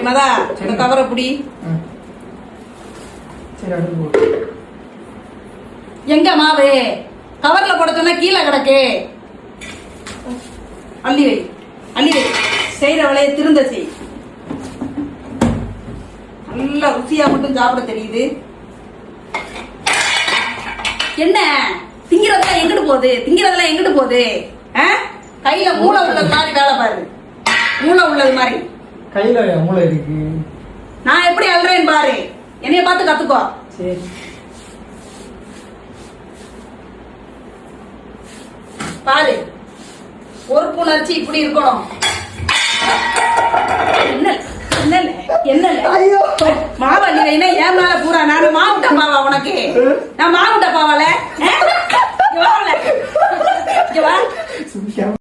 மதா இந்த கவரை புடி. எங்க மாவு கவர்ல போட சொன்னா கீழே கிடக்கு. அள்ளி வை அள்ளி வை. செய்யற வேலையை திருந்த செய். நல்லா ருசியா மட்டும் சாப்பிட தெரியுது. என்ன திங்கிறதெல்லாம் எங்கிட்டு போகுது? திங்கிறதெல்லாம் எங்கிட்டு போகுது? கையில மூளை உள்ளது மாதிரி வேலை பாரு. மூளை உள்ளது மாதிரி கையில மூளை இருக்கு. நான் எப்படி அல்றேன்னு பாரு. என்னைய பார்த்து கத்துக்கோ. சரி பாரு. ஒரு புணர்ச்சி இப்படி இருக்கணும். என்ன என்ன என்ன மாவள்ளி வைனா ஏன் மேல பூரா நானு மாவுட்ட பாவா உனக்கு? நான் மாவுட்ட பாவால